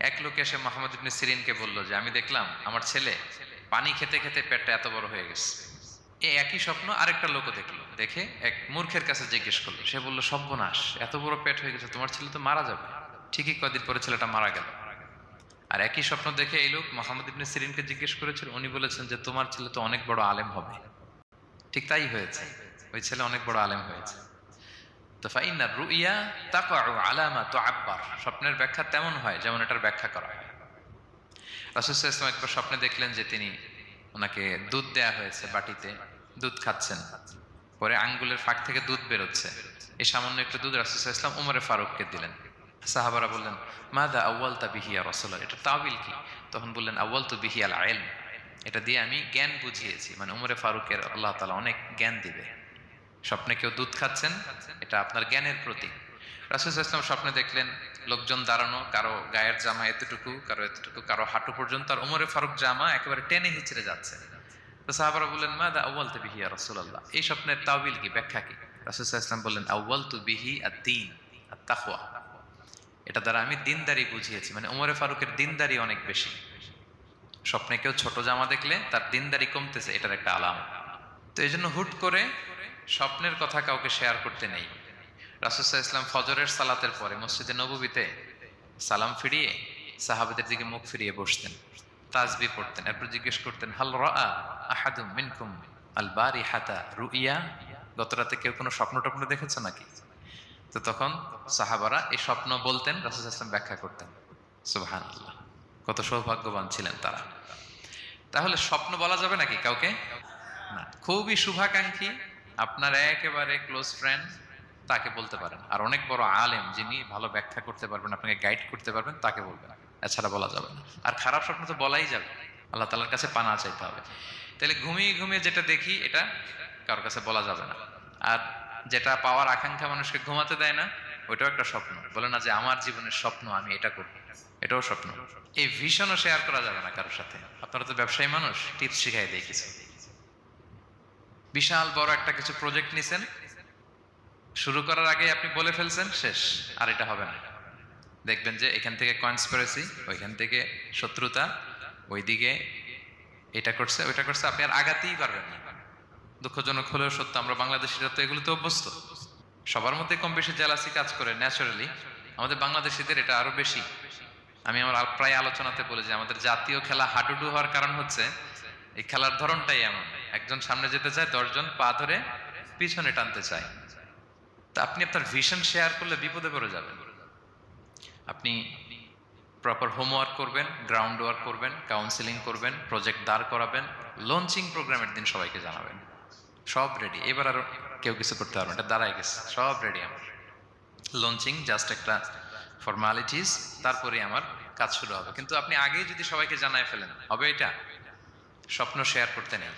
এক লোক এসে মুহাম্মদ ইবনে সিরিনকে বলল যে আমি দেখলাম আমার ছেলে পানি খেতে খেতে পেটটা এত বড় হয়ে গেছে। এই একই স্বপ্ন আরেকটা লোকও দেখলো, দেখে এক মূর্খের কাছে জিজ্ঞেস করলো। সে বলল, সর্বনাশ, এত বড় পেট হয়ে গেছে, তোমার ছেলে তো মারা যাবে। ঠিকই কয়েকদিন পরে ছেলেটা মারা গেল। আর একই স্বপ্ন দেখে এই লোক মুহাম্মদ ইবনে সিরিনকে জিজ্ঞেস করেছিল, উনি বলেছেন যে তোমার ছেলে তো অনেক বড় আলেম হবে। ঠিক তাই হয়েছে, ওই ছেলে অনেক বড় আলেম হয়েছে। তো ফাইন্না রুইয়া তাকাউ আলা মা তুআব্বার, স্বপ্নের ব্যাখ্যা তেমন হয় যেমন এটার ব্যাখ্যা করা হয়। রাসূল সাল্লাল্লাহু আলাইহি ওয়াসাল্লাম একবার স্বপ্নে দেখলেন যে তিনি, ওনাকে দুধ দেয়া হয়েছে, বাটিতে দুধ খাচ্ছেন, পরে আঙ্গুলের ফাঁক থেকে দুধ বেরোচ্ছে। এই সামান্য একটু দুধ রাসূল সাল্লাল্লাহু আলাইহি ওয়াসাল্লাম উমরে ফারুককে দিলেন। সাহাবারা বললেন, মাযা আউয়ালতা বিহি ইয়া রাসূলুল্লাহ, এটা তাওয়িল কি? তখন বললেন, আউয়ালতু বিহি আল ইলম, এটা দিয়ে আমি জ্ঞান বুঝিয়েছি। মানে উমরে ফারুকের আল্লাহ তাআলা অনেক জ্ঞান দিবে। স্বপ্নে কেউ দুধ খাচ্ছেন, এটা আপনার জ্ঞানের প্রতীক। রাসূল সাল্লাল্লাহু আলাইহি ওয়াসাল্লাম স্বপ্নে দেখলেন লোকজন দাঁড়ানো, কারো গায়ের জামা এতটুকু, কারো এতটুকু, কারো হাঁটু পর্যন্ত, আর উমরে ফারুক জামা একেবারে টেনে হিচড়ে যাচ্ছে। তো সাহাবারা বললেন, মাযা আউয়ালতু বিহি ইয়া রাসূলুল্লাহ, এই স্বপ্নের তাওয়িল কি, ব্যাখ্যা কি? রাসূল সাল্লাল্লাহু আলাইহি ওয়াসাল্লাম বললেন, আউয়ালতু বিহি আদ-দীন আত-তাকওয়া, এটা দ্বারা আমি দিনদারি বুঝিয়েছি। মানে উমরে ফারুকের দিনদারি অনেক বেশি। স্বপ্নে কেউ ছোট জামা দেখলে তার দিনদারি কমতেছে, এটার একটা আলামত। তো এই জন্য হুট করে স্বপ্নের কথা কাউকে শেয়ার করতে নেই। রাসূল সাল্লাল্লাহু আলাইহি ওয়াসাল্লাম ফজরের সালাতের পরে মসজিদে নববীতে সালাম ফিরিয়ে সাহাবাদের দিকে মুখ ফিরিয়ে বসতেন, তাসবিহ পড়তেন, এরপর জিজ্ঞেস করতেন, হাল রাআ আহাদুম মিনকুম আল বারিহাতা রুইয়া, গত রাতে কেউ কোনো স্বপ্ন টপ্ন দেখেছে নাকি? তো তখন সাহাবারা এই স্বপ্ন বলতেন, রাসূল সাল্লাল্লাহু আলাইহি ওয়াসাল্লাম ব্যাখ্যা করতেন। সুবহানাল্লাহ, কত সৌভাগ্যবান ছিলেন তারা। তাহলে স্বপ্ন বলা যাবে নাকি কাউকে? না। খুবই শুভাকাঙ্ক্ষী, আপনার একেবারে ক্লোজ ফ্রেন্ড, তাকে বলতে পারেন। আর অনেক বড় আলেম যিনি ভালো ব্যাখ্যা করতে পারবেন, আপনাকে গাইড করতে পারবেন, তাকে বলবেন, এছাড়া বলা যাবে না। আর খারাপ স্বপ্ন তো বলাই যাবে, আল্লাহ তাআলার কাছে পানা চাইতে হবে। তাহলে ঘুমিয়ে ঘুমিয়ে যেটা দেখি এটা কারোর কাছে বলা যাবে না। আর যেটা পাওয়ার আকাঙ্ক্ষা মানুষকে ঘুমাতে দেয় না, ওইটাও একটা স্বপ্ন। বলে না যে আমার জীবনের স্বপ্ন আমি এটা করব, এটাও স্বপ্ন। এই ভিশনও শেয়ার করা যাবে না কারোর সাথে। আপনারা তো ব্যবসায়ী মানুষ, টিপস শিখাই দেয় কিছু। বিশাল বড় একটা কিছু প্রজেক্ট নিছেন, শুরু করার আগে আপনি বলে ফেলছেন, শেষ, আর এটা হবে না। দেখবেন যে এখান থেকে কনস্পিরেসি, ওইখান থেকে শত্রুতা, ওইদিকে এটা করছে ওইটা করছে, আপনি আর আগাতেই পারবেন না। দুঃখজনক হলেও সত্য, আমরা বাংলাদেশিরা তো এগুলোতে অভ্যস্ত। সবার মধ্যে কম বেশি জেলাসি কাজ করে ন্যাচারালি, আমাদের বাংলাদেশিদের এটা আরো বেশি। আমি আমার প্রায় আলোচনাতে বলি যে আমাদের জাতীয় খেলা হাডুডু হওয়ার কারণ হচ্ছে এই খেলার ধরনটাই এমন, একজন সামনে যেতে চায়, 10 জন পা ধরে পিছনে টানতে চায়। তা আপনি আপনার ভিশন শেয়ার করলে বিপদে পড়ে যাবেন। আপনি প্রপার হোমওয়ার্ক করবেন, গ্রাউন্ড ওয়ার্ক করবেন, কাউন্সিলিং করবেন, প্রজেক্ট দাঁড় করাবেন, লঞ্চিং প্রোগ্রামের দিন সবাইকে জানাবেন। সব রেডি, এবার আর কেউ কিছু করতে পারবেন, এটা দাঁড়ায় গেছে, সব রেডি আমার। লঞ্চিং জাস্ট একটা ফর্মালিটিস, তারপরে আমার কাজ শুরু হবে। কিন্তু আপনি আগেই যদি সবাইকে জানায় ফেলেন, হবে এটা? স্বপ্ন শেয়ার করতে নেই।